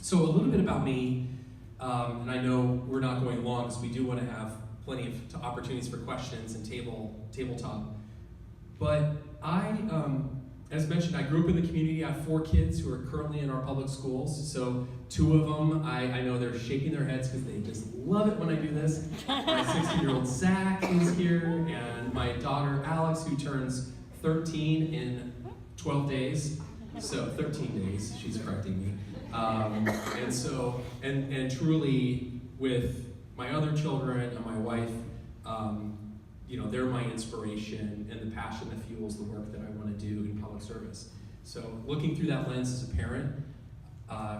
So a little bit about me, and I know we're not going long because we do want to have plenty of opportunities for questions and tabletop. But as mentioned, I grew up in the community. I have 4 kids who are currently in our public schools. So 2 of them, I know they're shaking their heads because they just love it when I do this. My 16-year-old Zach is here, and my daughter Alex, who turns 13 in 12 days. So 13 days, she's correcting me. And truly with my other children and my wife, they're my inspiration and the passion that fuels the work that I want to do in public service. So looking through that lens as a parent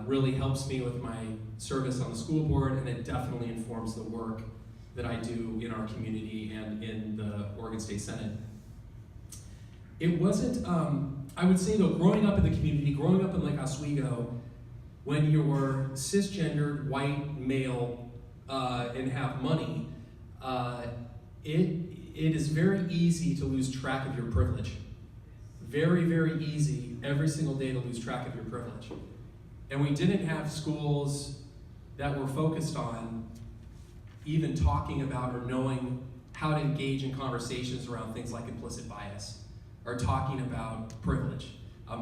really helps me with my service on the school board, and it definitely informs the work that I do in our community and in the Oregon State Senate. It wasn't, I would say though, growing up in the community, growing up in Lake Oswego, when you're cisgendered, white, male, and have money, it is very easy to lose track of your privilege. Very, very easy every single day to lose track of your privilege. And we didn't have schools that were focused on even talking about or knowing how to engage in conversations around things like implicit bias or talking about privilege.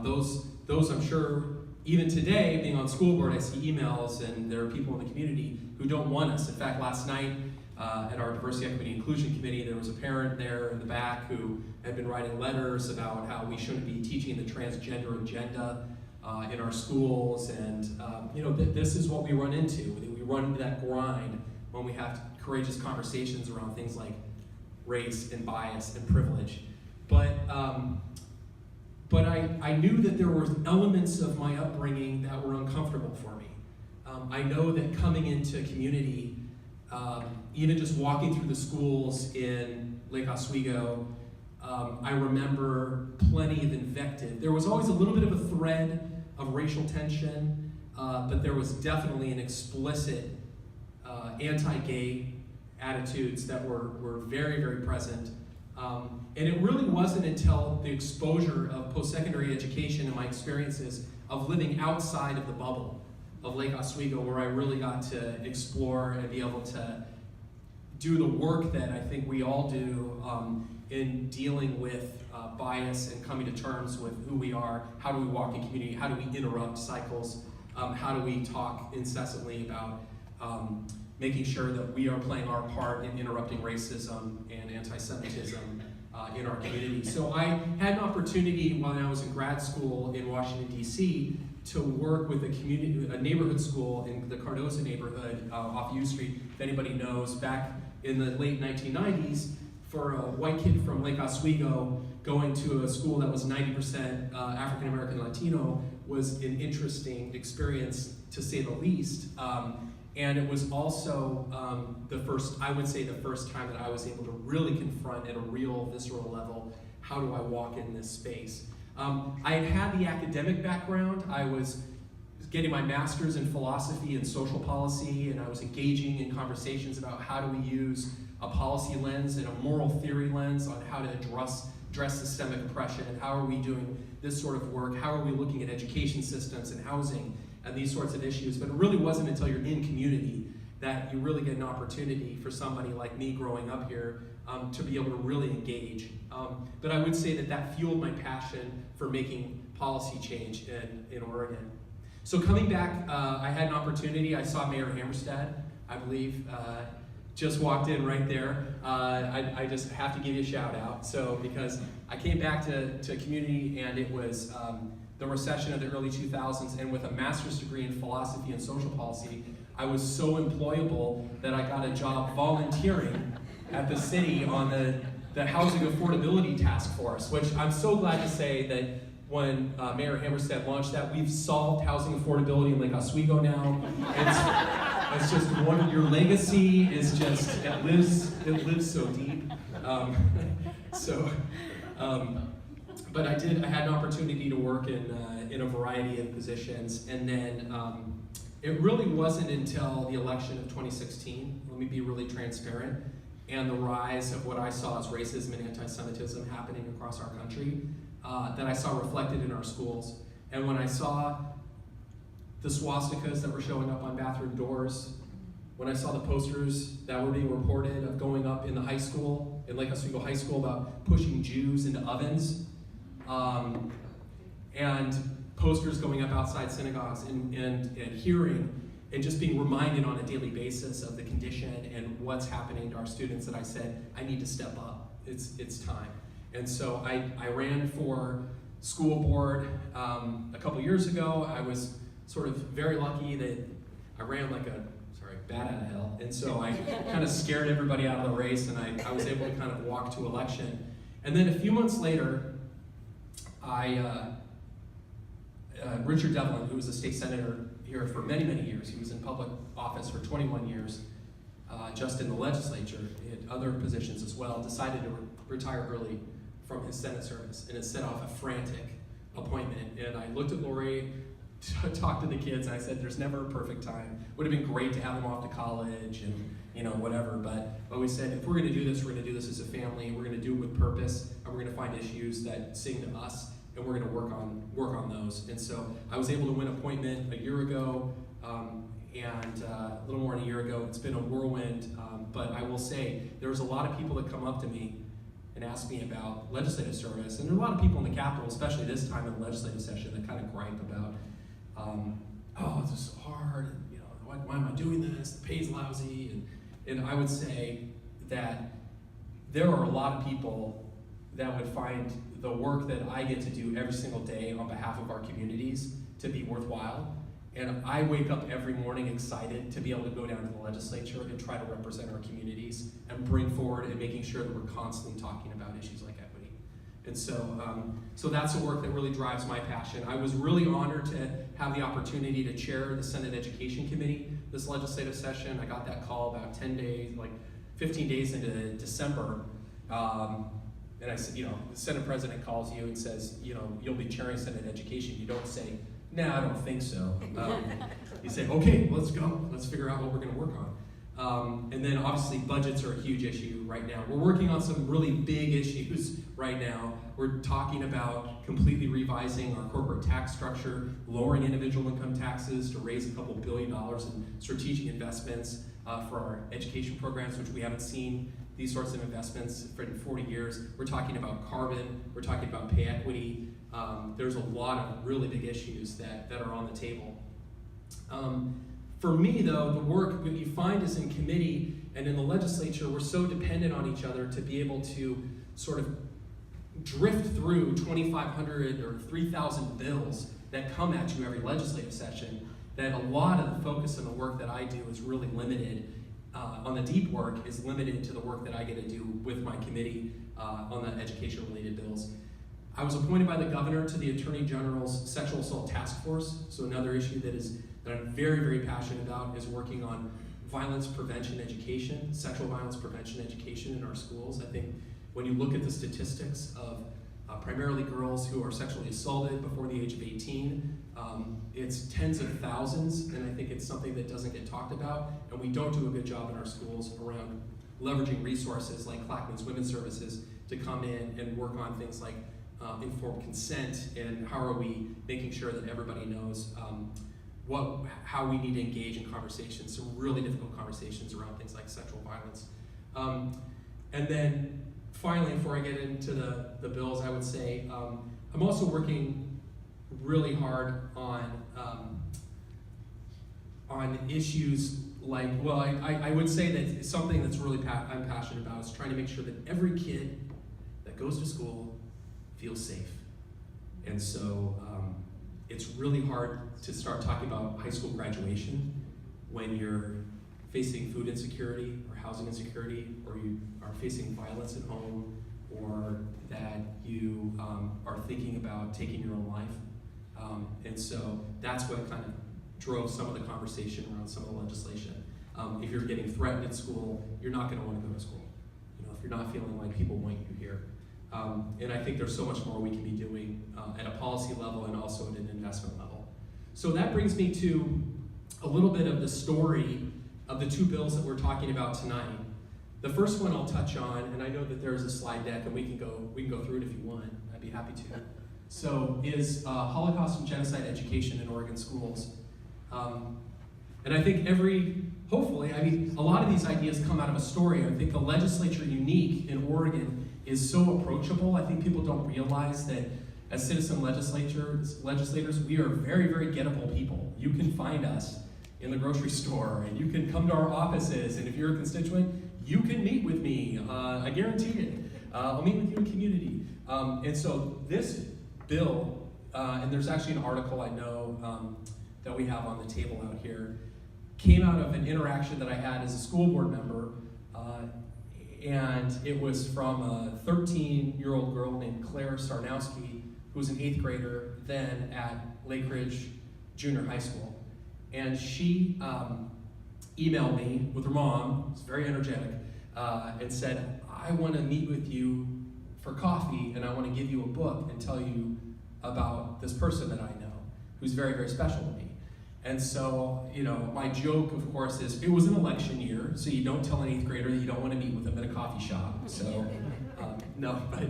Those I'm sure, even today, being on school board, I see emails and there are people in the community who don't want us. In fact, last night at our Diversity, Equity, and Inclusion Committee, there was a parent there in the back who had been writing letters about how we shouldn't be teaching the transgender agenda in our schools, and this is what we run into. We run into that grind when we have courageous conversations around things like race and bias and privilege. But I knew that there were elements of my upbringing that were uncomfortable for me. I know that coming into community, even just walking through the schools in Lake Oswego, I remember plenty of invective. There was always a little bit of a thread of racial tension, but there was definitely an explicit anti-gay attitudes that were very, very present. And it really wasn't until the exposure of post-secondary education and my experiences of living outside of the bubble of Lake Oswego where I really got to explore and be able to do the work that I think we all do in dealing with bias and coming to terms with who we are, how do we walk in community, how do we interrupt cycles, how do we talk incessantly about making sure that we are playing our part in interrupting racism and anti-Semitism in our community. So I had an opportunity when I was in grad school in Washington, D.C. to work with a neighborhood school in the Cardozo neighborhood off U Street. If anybody knows, back in the late 1990s, for a white kid from Lake Oswego going to a school that was 90% African American Latino was an interesting experience, to say the least. And it was also the first time that I was able to really confront at a real visceral level, how do I walk in this space? I had the academic background. I was getting my master's in philosophy and social policy, and I was engaging in conversations about how do we use a policy lens and a moral theory lens on how to address systemic oppression, and how are we doing this sort of work, how are we looking at education systems and housing and these sorts of issues. But it really wasn't until you're in community that you really get an opportunity for somebody like me growing up here to be able to really engage. But I would say that fueled my passion for making policy change in Oregon. So coming back, I had an opportunity. I saw Mayor Hammerstead, I believe, just walked in right there. I just have to give you a shout out. So because I came back to community, and it was the recession of the early 2000s, and with a master's degree in philosophy and social policy, I was so employable that I got a job volunteering at the city on the Housing Affordability Task Force, which I'm so glad to say that when Mayor Hammerstead launched that, we've solved housing affordability in Lake Oswego now. It's just your legacy is just, it lives so deep. But I had an opportunity to work in a variety of positions, and then it really wasn't until the election of 2016, let me be really transparent, and the rise of what I saw as racism and anti-Semitism happening across our country, that I saw reflected in our schools. And when I saw the swastikas that were showing up on bathroom doors, when I saw the posters that were being reported of going up in the high school, in Lake Oswego High School, about pushing Jews into ovens, and posters going up outside synagogues, and hearing and just being reminded on a daily basis of the condition and what's happening to our students, that I said, I need to step up. It's time. And so I ran for school board a couple years ago. I was sort of very lucky that I ran like a bat out of hell, and so I kind of scared everybody out of the race, and I was able to kind of walk to election. And then a few months later, Richard Devlin, who was a state senator here for many, many years, he was in public office for 21 years, just in the legislature, he had other positions as well, decided to retire early from his Senate service, and it set off a frantic appointment. And I looked at Lori, talked to the kids, and I said, there's never a perfect time. Would have been great to have them off to college and whatever, but we said, if we're going to do this, we're going to do this as a family, and we're going to do it with purpose, and we're going to find issues that sing to us, and we're going to work on those. And so I was able to win appointment a year ago, and a little more than a year ago. It's been a whirlwind, but I will say there was a lot of people that come up to me and ask me about legislative service, and there are a lot of people in the Capitol, especially this time in the legislative session, that kind of gripe about, oh, it's just so hard, and, why am I doing this? The pay's lousy, and I would say that there are a lot of people that would find the work that I get to do every single day on behalf of our communities to be worthwhile. And I wake up every morning excited to be able to go down to the legislature and try to represent our communities and bring forward and making sure that we're constantly talking about issues like equity. And so that's the work that really drives my passion. I was really honored to have the opportunity to chair the Senate Education Committee this legislative session. I got that call about 15 days into December. And I said, the Senate President calls you and says, you'll be chairing Senate Education. You don't say, nah, I don't think so. You say, okay, let's go. Let's figure out what we're going to work on. And then obviously budgets are a huge issue right now. We're working on some really big issues right now. We're talking about completely revising our corporate tax structure, lowering individual income taxes to raise a couple $2 billion in strategic investments for our education programs, which we haven't seen these sorts of investments for 40 years. We're talking about carbon. We're talking about pay equity. There's a lot of really big issues that are on the table. For me, though, the work that you find is in committee and in the legislature, we're so dependent on each other to be able to sort of drift through 2,500 or 3,000 bills that come at you every legislative session, that a lot of the focus and the work that I do is really limited. On the deep work is limited to the work that I get to do with my committee on the education-related bills. I was appointed by the governor to the Attorney General's Sexual Assault Task Force, so another issue that I'm very, very passionate about is working on violence prevention education, sexual violence prevention education in our schools. I think when you look at the statistics of primarily girls who are sexually assaulted before the age of 18, it's tens of thousands, and I think it's something that doesn't get talked about, and we don't do a good job in our schools around leveraging resources like Clackman's Women's Services to come in and work on things like informed consent, and how are we making sure that everybody knows how we need to engage in conversations, some really difficult conversations around things like sexual violence. And then finally, before I get into the bills, I would say I'm also working really hard on issues like, well, I would say that something that's really I'm passionate about is trying to make sure that every kid that goes to school feels safe. And so it's really hard to start talking about high school graduation when you're facing food insecurity or housing insecurity, or you are facing violence at home, or that you are thinking about taking your own life. And so that's what kind of drove some of the conversation around some of the legislation. If you're getting threatened at school, you're not going to want to go to school. If you're not feeling like people want you here. And I think there's so much more we can be doing at a policy level and also at an investment level. So that brings me to a little bit of the story of the two bills that we're talking about tonight. The first one I'll touch on, and I know that there's a slide deck, and we can go through it if you want. I'd be happy to. So is Holocaust and genocide education in Oregon schools. And I think hopefully, I mean, a lot of these ideas come out of a story. I think the legislature unique in Oregon is so approachable. I think people don't realize that as citizen legislators, we are very, very gettable people. You can find us in the grocery store, and you can come to our offices, and if you're a constituent, you can meet with me. I guarantee it. I'll meet with you in community. And so this bill, and there's actually an article I know that we have on the table out here, came out of an interaction that I had as a school board member, and it was from a 13-year-old girl named Claire Sarnowski, who was an 8th grader then at Lake Ridge Junior High School. And she emailed me with her mom, it's very energetic, and said, I want to meet with you for coffee, and I want to give you a book and tell you about this person that I know, who's very, very special to me. And so, my joke, of course, is it was an election year, so you don't tell an 8th grader that you don't want to meet with them at a coffee shop. So, no, but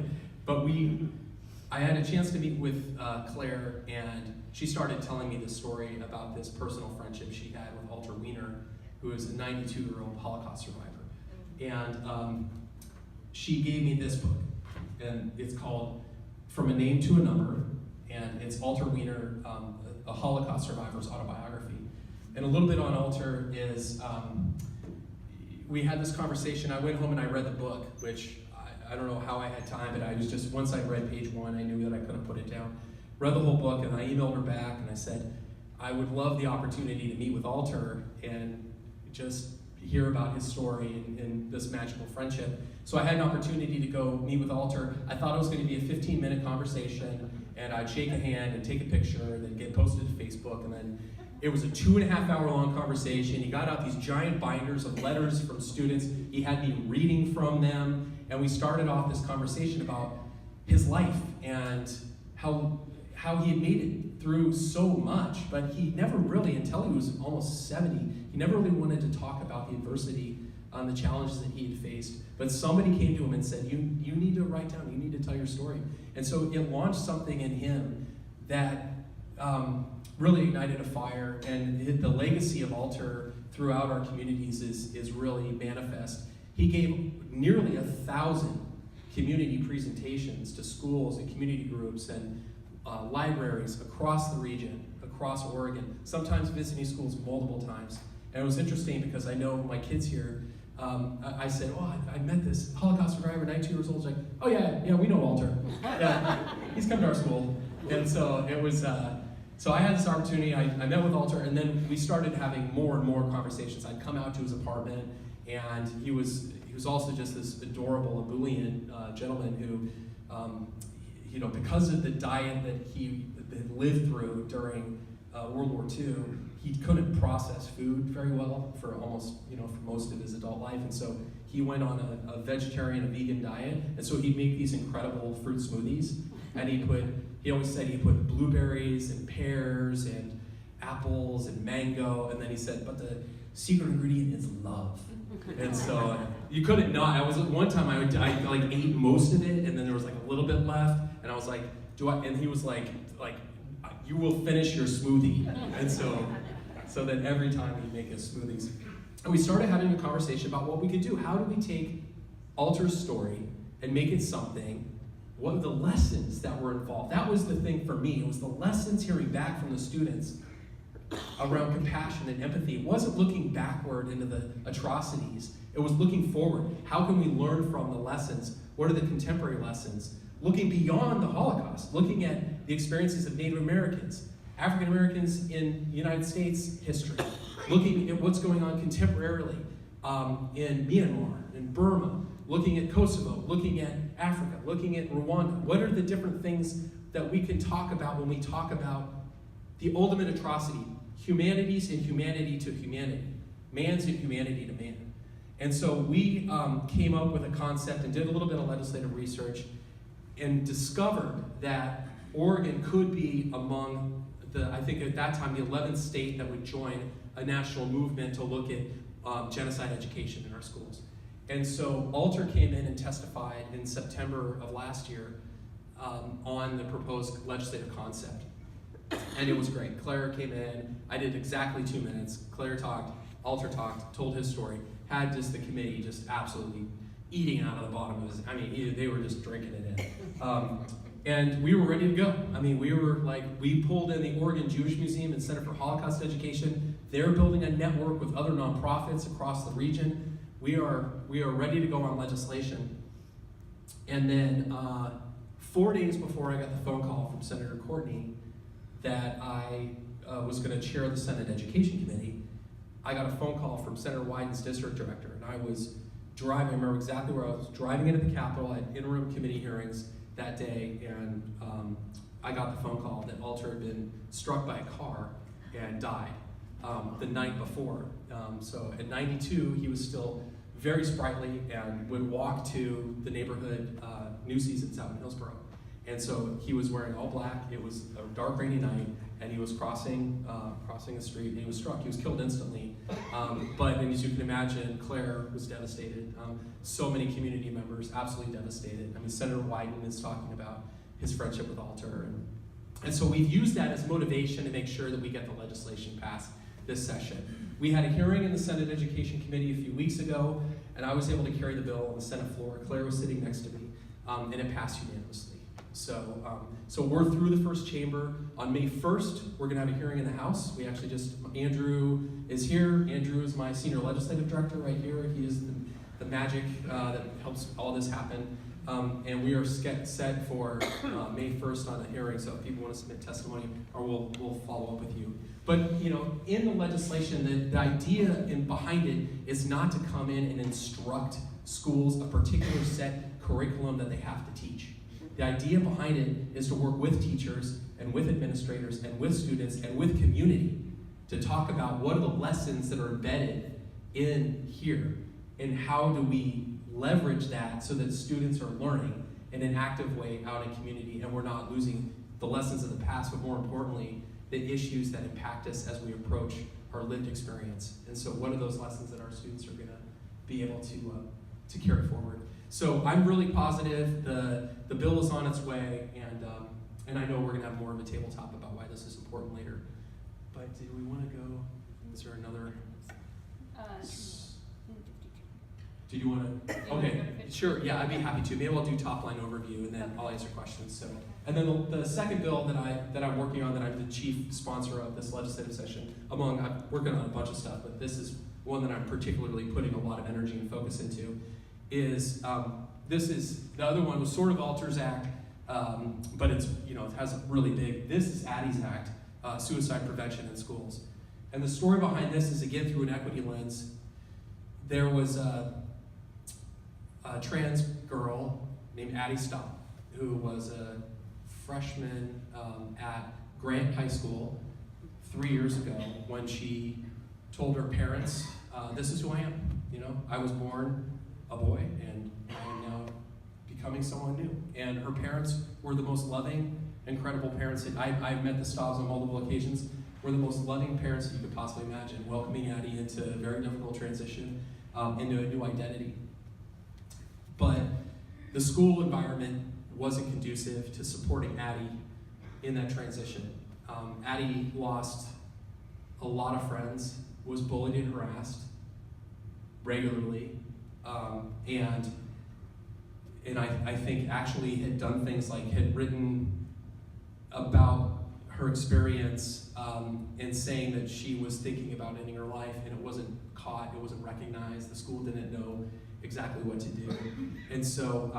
I had a chance to meet with Claire, and she started telling me the story about this personal friendship she had with Walter Wiener, who is a 92-year-old Holocaust survivor. And she gave me this book, and it's called From a Name to a Number, and it's Walter Wiener, a Holocaust survivor's autobiography. And a little bit on Walter is, we had this conversation. I went home and I read the book, which I don't know how I had time, but I was just, once I read page 1, I knew that I couldn't put it down. Read the whole book, and I emailed her back, and I said, I would love the opportunity to meet with Walter and just hear about his story and this magical friendship. So I had an opportunity to go meet with Walter. I thought it was going to be a 15-minute conversation, and I'd shake a hand and take a picture, and then get posted to Facebook, and then it was a 2.5-hour long conversation. He got out these giant binders of letters from students. He had me reading from them, and we started off this conversation about his life and how he had made it through so much, but he never really, until he was almost 70, he never really wanted to talk about the adversity, the challenges that he had faced. But somebody came to him and said, you need to write down, you need to tell your story. And so it launched something in him that really ignited a fire, and the legacy of Walter throughout our communities is really manifest. He gave nearly 1,000 community presentations to schools and community groups and libraries across the region, across Oregon, sometimes visiting schools multiple times. And it was interesting because I know my kids here, I said, I met this Holocaust survivor, 92 years old. He's like, oh yeah, we know Walter. Yeah, he's come to our school. And so it was, so I had this opportunity, I met with Walter, and then we started having more and more conversations. I'd come out to his apartment, and he was also just this adorable, ebullient gentleman who, because of the diet that he had lived through during World War II, he couldn't process food very well for almost, for most of his adult life. And so he went on a vegetarian, a vegan diet. And so he'd make these incredible fruit smoothies. And he always said he put blueberries and pears and apples and mango. And then he said, but the secret ingredient is love. And so you couldn't not. One time I ate most of it, and then there was like a little bit left. And I was like, and he was like, you will finish your smoothie. And so then every time he'd make his smoothies. And we started having a conversation about what we could do. How do we take Walter's story and make it something? What are the lessons that were involved? That was the thing for me. It was the lessons hearing back from the students around compassion and empathy. It wasn't looking backward into the atrocities. It was looking forward. How can we learn from the lessons? What are the contemporary lessons? Looking beyond the Holocaust, looking at the experiences of Native Americans, African Americans in United States history, looking at what's going on contemporarily in Myanmar, in Burma, looking at Kosovo, looking at Africa, looking at Rwanda. What are the different things that we can talk about when we talk about the ultimate atrocity, humanity's inhumanity to humanity, man's inhumanity to man? And so we came up with a concept and did a little bit of legislative research and discovered that Oregon could be among I think at that time, the 11th state that would join a national movement to look at genocide education in our schools. And so Walter came in and testified in September of last year on the proposed legislative concept. And it was great. Claire came in, I did exactly 2 minutes. Claire talked, Alter talked, told his story, had just the committee just absolutely eating out of the bottom of his, they were just drinking it in. And we were ready to go. We pulled in the Oregon Jewish Museum and Center for Holocaust Education. They're building a network with other nonprofits across the region. We are ready to go on legislation. And then 4 days before I got the phone call from Senator Courtney that I was going to chair the Senate Education Committee, I got a phone call from Senator Wyden's district director, and I was driving, I remember exactly where I was, driving into the Capitol at interim committee hearings that day, and I got the phone call that Alter had been struck by a car and died the night before. So at 92, he was still very sprightly and would walk to the neighborhood New Seasons out in Hillsborough. And so he was wearing all black. It was a dark, rainy night, and he was crossing the street, and he was struck. He was killed instantly. But as you can imagine, Claire was devastated. So many community members absolutely devastated. Senator Wyden is talking about his friendship with Alter, and so we've used that as motivation to make sure that we get the legislation passed this session. We had a hearing in the Senate Education Committee a few weeks ago, and I was able to carry the bill on the Senate floor. Claire was sitting next to me, and it passed unanimously. So we're through the first chamber. On May 1st, we're gonna have a hearing in the House. We actually Andrew is here. Andrew is my senior legislative director right here. He is the magic that helps all this happen. And we are set for May 1st on a hearing, so if people want to submit testimony, or we'll follow up with you. But in the legislation, the idea behind it is not to come in and instruct schools a particular set curriculum that they have to teach. The idea behind it is to work with teachers and with administrators and with students and with community to talk about what are the lessons that are embedded in here and how do we leverage that so that students are learning in an active way out in community and we're not losing the lessons of the past, but more importantly, the issues that impact us as we approach our lived experience. And so what are those lessons that our students are gonna be able to carry forward? So I'm really positive the bill is on its way, and I know we're gonna have more of a tabletop about why this is important later. But did we wanna go, is there another? Did you want to? Okay, sure. Yeah, I'd be happy to. Maybe I'll do top line overview, and then I'll answer questions. So, and then the second bill that I'm working on, that I'm the chief sponsor of this legislative session. I'm working on a bunch of stuff, but this is one that I'm particularly putting a lot of energy and focus into. The other one was sort of Alter's Act, but it's it has a really big. This is Addie's Act, suicide prevention in schools, and the story behind this is again through an equity lens. There was a trans girl named Addie Stott, who was a freshman at Grant High School 3 years ago when she told her parents, this is who I am. I was born a boy and I am now becoming someone new. And her parents were the most loving, incredible parents. I've met the Stotts on multiple occasions. Were the most loving parents that you could possibly imagine, welcoming Addie into a very difficult transition into a new identity. But the school environment wasn't conducive to supporting Addie in that transition. Addie lost a lot of friends, was bullied and harassed regularly, and I think actually had done things like had written about her experience and saying that she was thinking about ending her life, and it wasn't caught, it wasn't recognized, the school didn't know exactly what to do. And so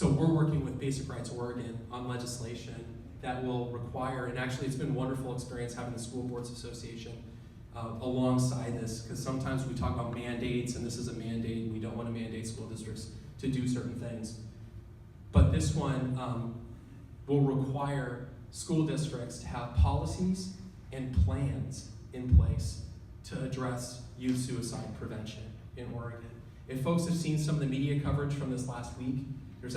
we're working with Basic Rights Oregon on legislation that will require, and actually it's been a wonderful experience having the School Boards Association alongside this, because sometimes we talk about mandates, and this is a mandate, and we don't want to mandate school districts to do certain things. But this one will require school districts to have policies and plans in place to address youth suicide prevention in Oregon. If folks have seen some of the media coverage from this last week, there's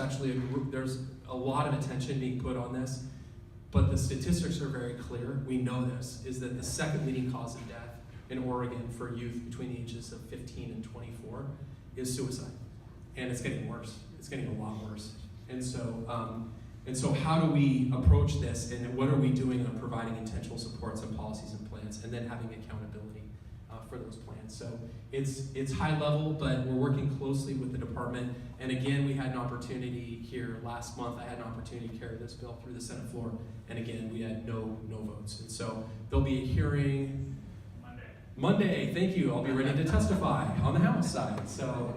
a lot of attention being put on this, but the statistics are very clear. We know this, is that the second leading cause of death in Oregon for youth between the ages of 15 and 24 is suicide. And it's getting worse. It's getting a lot worse. And so And so how do we approach this, and what are we doing on providing intentional supports and policies and plans, and then having accountability for those plans. So it's high level, but we're working closely with the department. And again, we had an opportunity here last month. I had an opportunity to carry this bill through the Senate floor, and again, we had no votes. And so there'll be a hearing Monday. Thank you. I'll be ready to testify on the House side. So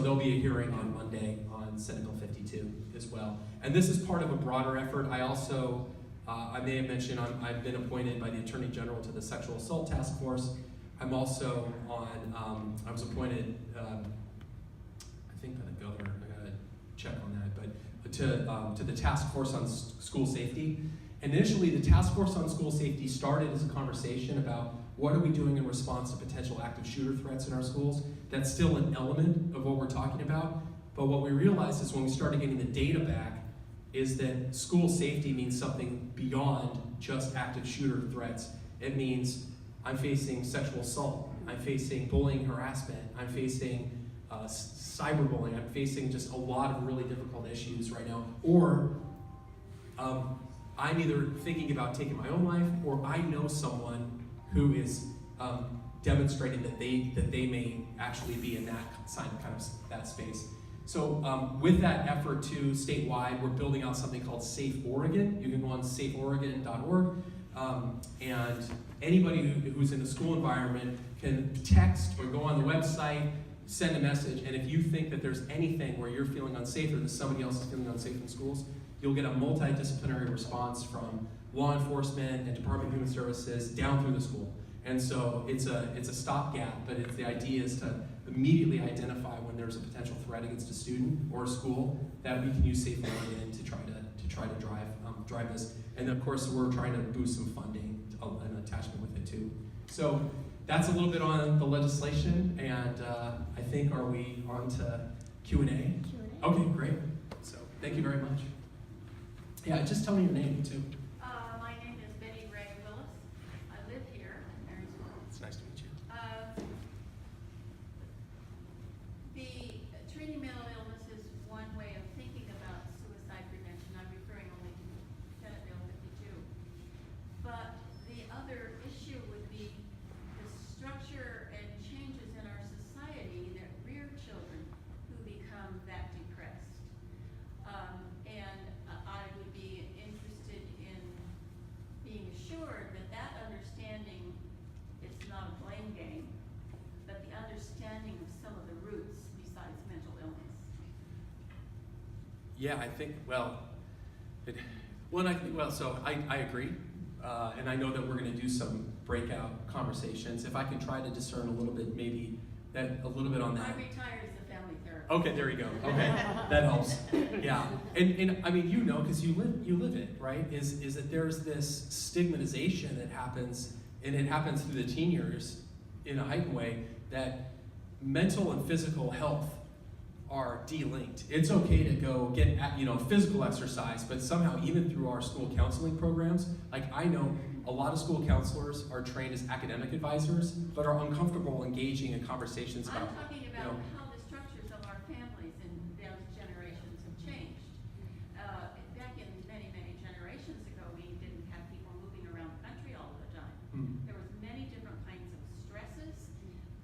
there'll be a hearing on Monday on Senate Bill 52 as well. And this is part of a broader effort. I also, I may have mentioned, I've been appointed by the Attorney General to the Sexual Assault Task Force. I'm also on, I was appointed, I think by the governor, I gotta check on that, but to the Task Force on School Safety. And initially, the Task Force on School Safety started as a conversation about what are we doing in response to potential active shooter threats in our schools. That's still an element of what we're talking about. But what we realized is when we started getting the data back is that school safety means something beyond just active shooter threats. It means I'm facing sexual assault, I'm facing bullying, harassment, I'm facing cyberbullying, I'm facing just a lot of really difficult issues right now. Or I'm either thinking about taking my own life, or I know someone who is demonstrating that they may actually be in that that space. So with that effort too, statewide, we're building out something called Safe Oregon. You can go on safeoregon.org, and anybody who's in the school environment can text or go on the website, send a message, and if you think that there's anything where you're feeling unsafe or that somebody else is feeling unsafe in schools, you'll get a multidisciplinary response from law enforcement and Department of Human Services down through the school. And so it's a stopgap, but the idea is to immediately identify when there's a potential threat against a student or a school that we can use Safe Oregon to try to drive this. And of course, we're trying to boost some funding and attachment with it too. So that's a little bit on the legislation, and I think, are we on to Q&A? Q&A. Okay, great. So thank you very much. Yeah, just tell me your name too. My name is Betty Ray Willis. I live here in Marysville. It's nice to meet you. The treating mental illness is one way of thinking about suicide prevention. I'm referring only to Senate Bill 52. But the other issue would be the structure and changes in our society that rear children who become that depressed. And I would be interested in being assured that that understanding is not a blame game, but the understanding of some of the roots besides mental illness. Yeah, I think, so I agree. And I know that we're going to do some breakout conversations. If I can try to discern a little bit, maybe a little bit on that. I'm retired as a family therapist. Okay, there you go. Okay, that helps. Yeah, and I mean, you know, because you live it, right? Is that there's this stigmatization that happens, and it happens through the teen years in a heightened way, that mental and physical health are delinked. It's okay to go get physical exercise, but somehow even through our school counseling programs, like I know a lot of school counselors are trained as academic advisors, but are uncomfortable engaging in conversations about. I'm talking about how the structures of our families in those generations have changed. Back in many, many generations ago, we didn't have people moving around the country all the time. There was many different kinds of stresses,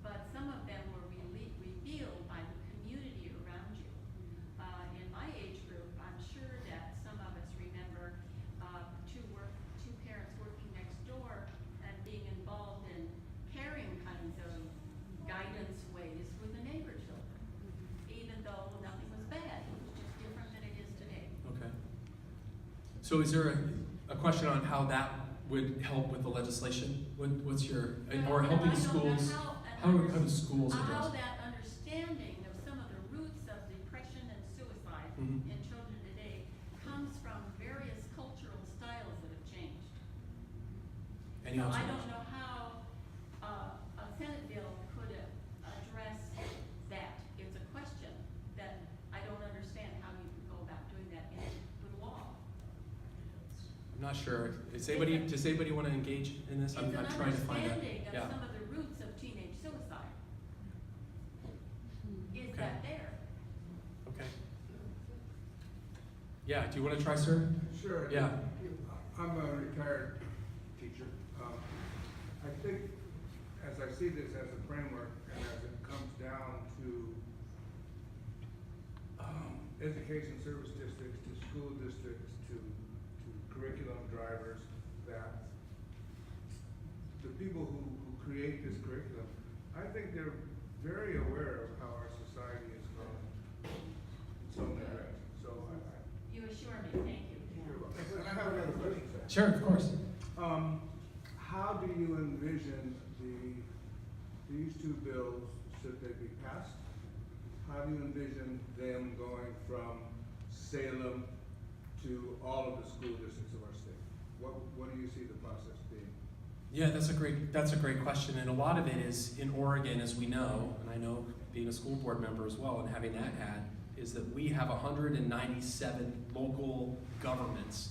but some of them were revealed by the community around you. In my age group, I'm sure that some of us remember two parents working next door and being involved in caring kinds of guidance ways with the neighbor children, even though nothing was bad. It was just different than it is today. Okay. So is there a question on how that would help with the legislation? What's your, or helping schools? How do schools address? How that understanding of some of the roots of depression and suicide in children today comes from various cultural styles that have changed. Any So I observations? don't know how a Senate bill could address that. It's a question that I don't understand how you could go about doing that with law. I'm not sure. Does anybody want to engage in this? I'm trying to find out. It's an understanding of some of the roots of teenage suicide. Is Okay. that there? Okay. Yeah, do you want to try, sir? Sure. Yeah. I'm a retired teacher. I think as I see this as a framework and as it comes down to education service districts, to school districts, to curriculum drivers, that the people who create this curriculum, I think they're very aware of how our society is going in so many directions. So You assure me, thank you. I have another question, sir. Sure, of course. How do you envision these two bills, should they be passed? How do you envision them going from Salem to all of the school districts of our state? What do you see the process being? Yeah, that's a great question, and a lot of it is in Oregon, as we know, and I know being a school board member as well and having that hat, is that we have 197 local governments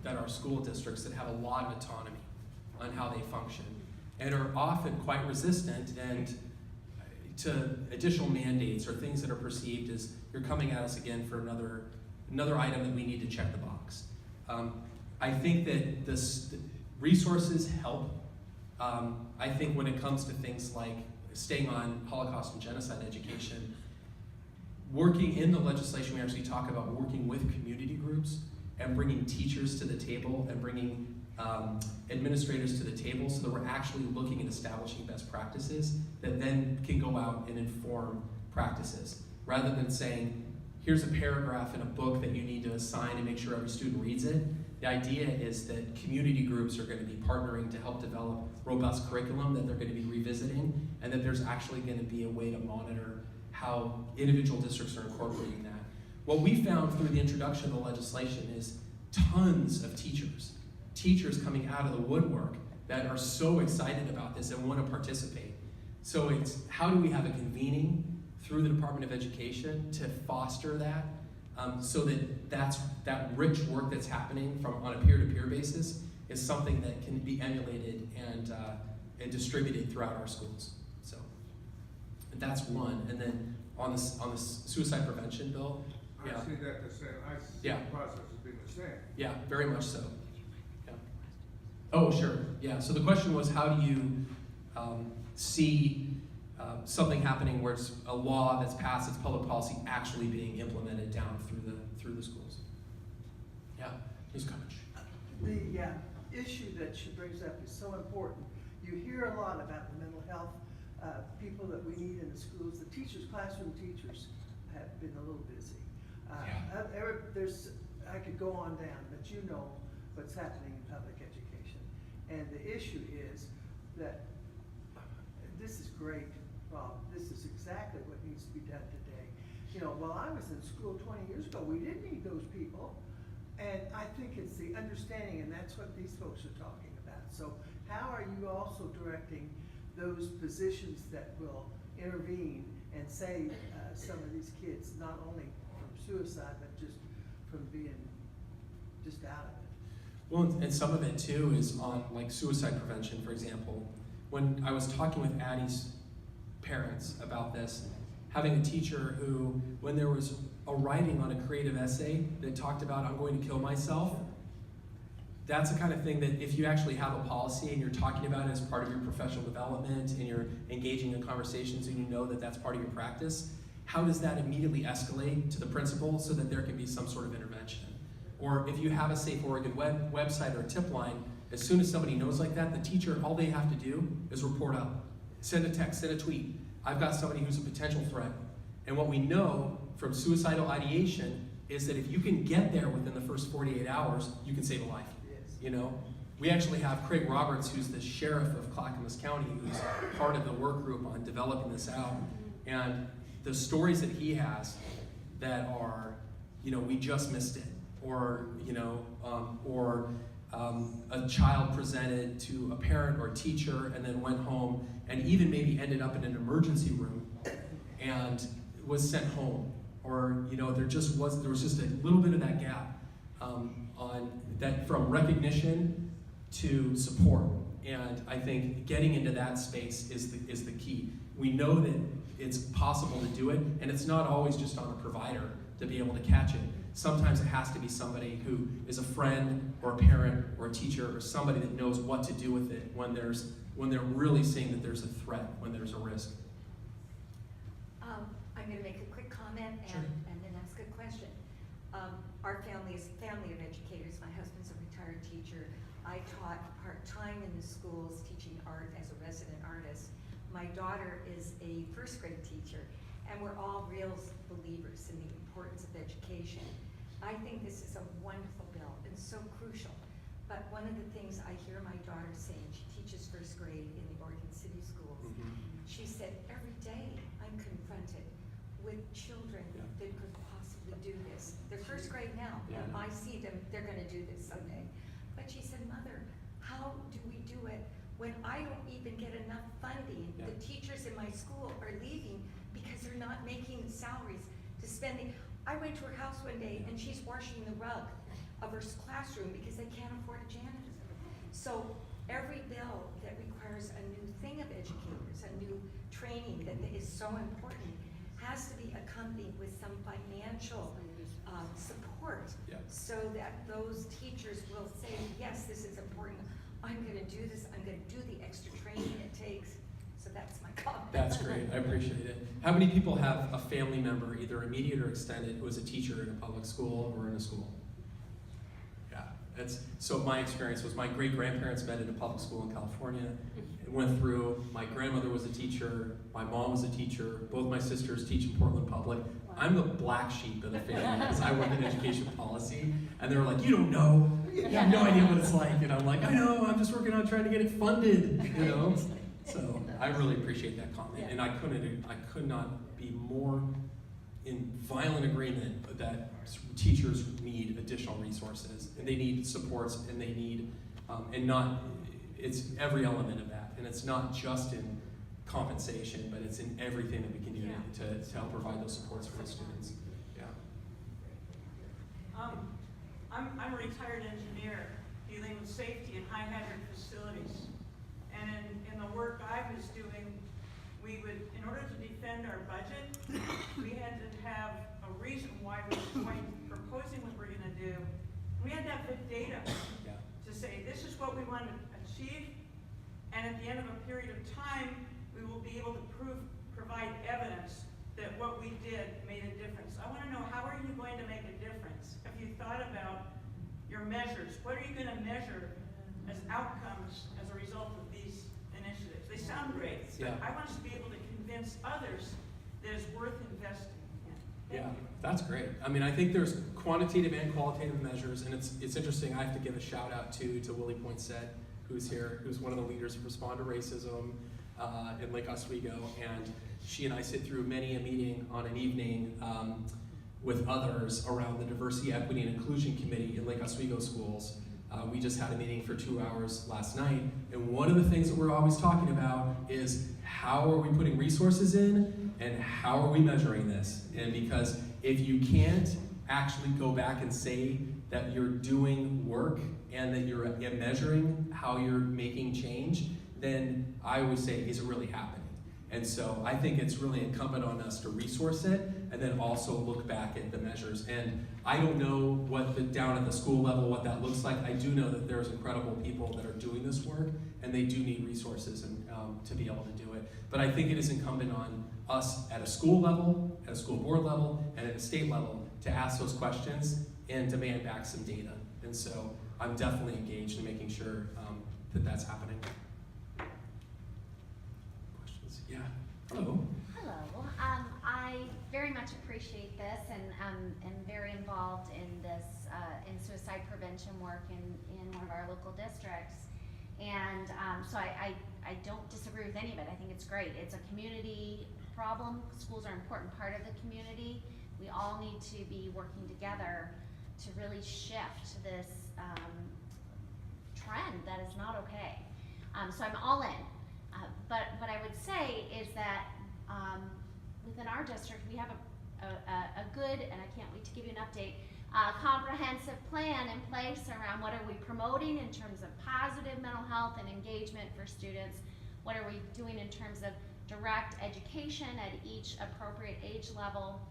that are school districts that have a lot of autonomy on how they function and are often quite resistant and to additional mandates or things that are perceived as you're coming at us again for another item that we need to check the box. I think that the resources help. I think when it comes to things like staying on Holocaust and genocide education, working in the legislation, we actually talk about working with community groups and bringing teachers to the table and bringing administrators to the table so that we're actually looking at establishing best practices that then can go out and inform practices. Rather than saying, here's a paragraph in a book that you need to assign and make sure every student reads it, the idea is that community groups are going to be partnering to help develop robust curriculum that they're going to be revisiting, and that there's actually going to be a way to monitor how individual districts are incorporating that. What we found through the introduction of the legislation is tons of teachers coming out of the woodwork that are so excited about this and want to participate. So it's how do we have a convening through the Department of Education to foster that, so that rich work that's happening on a peer-to-peer basis is something that can be emulated and distributed throughout our schools. So that's one. And then on the suicide prevention bill, I see that the same. I see Yeah. the process as being the same. yeah, very much so. Yeah. Oh, sure. Yeah. So the question was, how do you see something happening where it's a law that's passed, it's public policy actually being implemented down through the schools? Yeah, Ms. Coach. The issue that she brings up is so important. You hear a lot about the mental health people that we need in the schools. The teachers, classroom teachers, have been a little busy. I could go on down, but you know what's happening in public education. And the issue is that this is great, Bob. This is exactly what needs to be done today. You know, while I was in school 20 years ago, we didn't need those people. And I think it's the understanding, and that's what these folks are talking about. So how are you also directing those positions that will intervene and save some of these kids, not only from suicide, but just from being just out of it? Well, and some of it too is on like suicide prevention, for example. When I was talking with Addie's parents about this, having a teacher who, when there was a writing on a creative essay that talked about, I'm going to kill myself, that's the kind of thing that if you actually have a policy and you're talking about it as part of your professional development and you're engaging in conversations and you know that that's part of your practice, how does that immediately escalate to the principal so that there can be some sort of intervention? Or if you have a Safe Oregon website or a tip line, as soon as somebody knows like that, the teacher, all they have to do is report up. Send a text, send a tweet. I've got somebody who's a potential threat. And what we know from suicidal ideation is that if you can get there within the first 48 hours, you can save a life. Yes. You know, we actually have Craig Roberts, who's the sheriff of Clackamas County, who's part of the work group on developing this out. And the stories that he has that are, you know, we just missed it, or, you know, a child presented to a parent or teacher and then went home and even maybe ended up in an emergency room and was sent home, or, you know, there was just a little bit of that gap on that, from recognition to support. And I think getting into that space is the key. We know that it's possible to do it, and it's not always just on a provider to be able to catch it. sometimes it has to be somebody who is a friend or a parent or a teacher or somebody that knows what to do with it when they're really seeing that there's a threat, when there's a risk. I'm going to make a quick comment and, Sure. and then ask a question. Our family is a family of educators. My husband's a retired teacher. I taught part-time in the schools teaching art as a resident artist. My daughter is a first grade teacher, and we're all real believers in the importance of education. I think this is a wonderful bill and so crucial. But one of the things I hear my daughter saying, she teaches first grade in the Oregon City schools. She said, every day I'm confronted with children that could possibly do this. They're first grade now. Yeah. I see them, they're gonna do this someday. But she said, Mother, how do we do it when I don't even get enough funding? Yeah. The teachers in my school are leaving because they're not making the salaries to spending. I went to her house one day and she's washing the rug of her classroom because they can't afford a janitor. So every bill that requires a new thing of educators, a new training that is so important, has to be accompanied with some financial support, so that those teachers will say, yes, this is important. I'm going to do this. I'm going to do the extra training it takes. So that's my comment. That's great. I appreciate it. How many people have a family member, either immediate or extended, who is a teacher in a public school or in a school? Yeah. So my experience was my great-grandparents met in a public school in California. It went through, my grandmother was a teacher, my mom was a teacher, both my sisters teach in Portland Public. I'm the black sheep of the family because I work in education policy, and they're like, you don't know, you have no idea what it's like, and I'm like, I know, I'm just working on trying to get it funded, you know? So I really appreciate that comment, and I could not be more in violent agreement that teachers need additional resources, and they need supports, and they need, it's every element of that, and it's not just in compensation, but it's in everything that we can do to help provide those supports for the students. Yeah. I'm a retired engineer dealing with safety in high hazard facilities. And in the work I was doing, we would, in order to defend our budget, we had to have a reason why we were proposing what we're going to do. We had to have good data to say this is what we want to achieve, and at the end of a period of time, we will be able to provide evidence that what we did made a difference. I want to know, how are you going to make a difference? Have you thought about your measures? What are you going to measure as outcomes as a result of these initiatives? They sound great, but I want us to be able to convince others that it's worth investing in. Thank you. That's great. I mean, I think there's quantitative and qualitative measures, and it's interesting. I have to give a shout out to Willie Poinsett, who's here, who's one of the leaders of Respond to Racism in Lake Oswego, and she and I sit through many a meeting on an evening with others around the Diversity, Equity, and Inclusion Committee in Lake Oswego schools. We just had a meeting for 2 hours last night, and one of the things that we're always talking about is how are we putting resources in, and how are we measuring this? And because if you can't actually go back and say that you're doing work and that you're measuring how you're making change, then I always say, is it really happening? And so I think it's really incumbent on us to resource it and then also look back at the measures. And I don't know what down at the school level, what that looks like. I do know that there's incredible people that are doing this work, and they do need resources and to be able to do it. But I think it is incumbent on us at a school level, at a school board level, and at a state level to ask those questions and demand back some data. And so I'm definitely engaged in making sure that that's happening. Questions? Yeah. Hello. Hello. I very much appreciate this, and am very involved in this in suicide prevention work in one of our local districts. And so I don't disagree with any of it. I think it's great. It's a community problem. Schools are an important part of the community. We all need to be working together to really shift this trend that is not okay. So I'm all in. But what I would say is that within our district, we have a good, and I can't wait to give you an update, comprehensive plan in place around what are we promoting in terms of positive mental health and engagement for students, what are we doing in terms of direct education at each appropriate age level,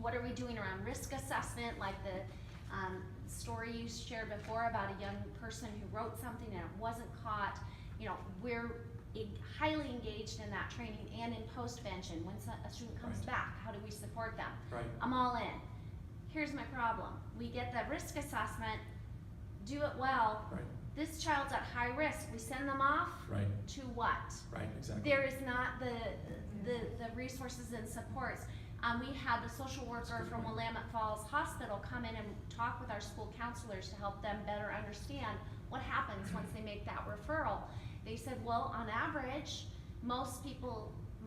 What are we doing around risk assessment, like the story you shared before about a young person who wrote something and it wasn't caught? You know, we're highly engaged in that training and in postvention. When a student comes Right. back, how do we support them? Right. I'm all in. Here's my problem. We get the risk assessment, do it well. Right. This child's at high risk. We send them off Right. to what? Right. Exactly. There is not the resources and supports. We had the social worker from Willamette Falls Hospital come in and talk with our school counselors to help them better understand what happens once they make that referral. They said, well, on average, most 9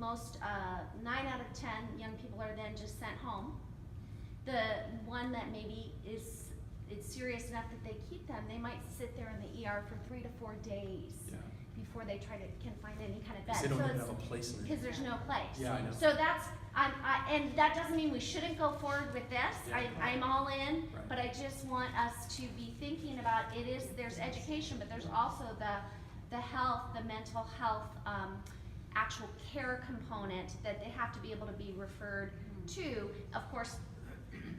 out of 10 young people are then just sent home. The one that maybe it's serious enough that they keep them, they might sit there in the ER for 3 to 4 days before they can find any kind of bed. They don't even it's, have a place in because there's no place. Yeah, I know. So that's, and that doesn't mean we shouldn't go forward with this. Yeah. I'm all in, Right. but I just want us to be thinking about there's education, but there's also the health, the mental health, actual care component that they have to be able to be referred to. Of course,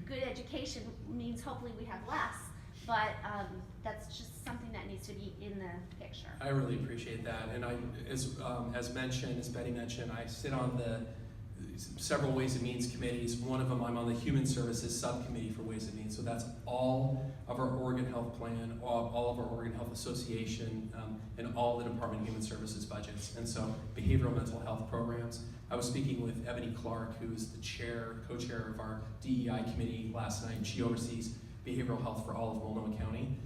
good education means hopefully we have less, but that's just something that needs to be in the picture. I really appreciate that, and as mentioned, as Betty mentioned, I sit on the several Ways and Means committees. One of them, I'm on the Human Services Subcommittee for Ways and Means, so that's all of our Oregon Health Plan, all of our Oregon Health Association, and all the Department of Human Services budgets, and so behavioral mental health programs. I was speaking with Ebony Clark, who's the co-chair of our DEI committee last night. She oversees behavioral health for all of Multnomah County,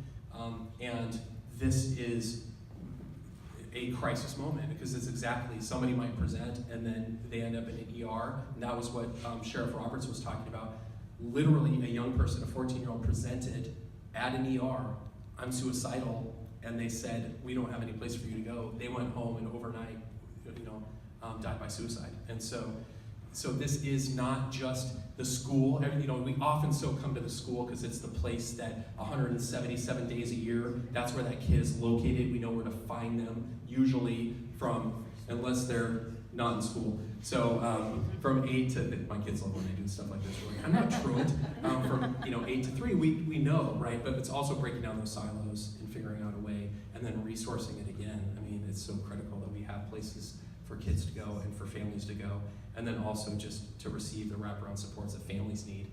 and this is a crisis moment because it's exactly, somebody might present and then they end up in an ER, and that was what Sheriff Roberts was talking about. Literally, a young person, a 14-year-old, presented at an ER, I'm suicidal, and they said, we don't have any place for you to go. They went home and overnight, died by suicide. And so this is not just the school. We often so come to the school because it's the place that 177 days a year, that's where that kid is located. We know where to find them, usually unless they're not in school. So from 8 to, my kids love when I do stuff like this. We're like, I'm not truant. From 8 to 3, we know, right? But it's also breaking down those silos and figuring out a way, and then resourcing it again. I mean, it's so critical that we have places for kids to go and for families to go, and then also just to receive the wraparound supports that families need.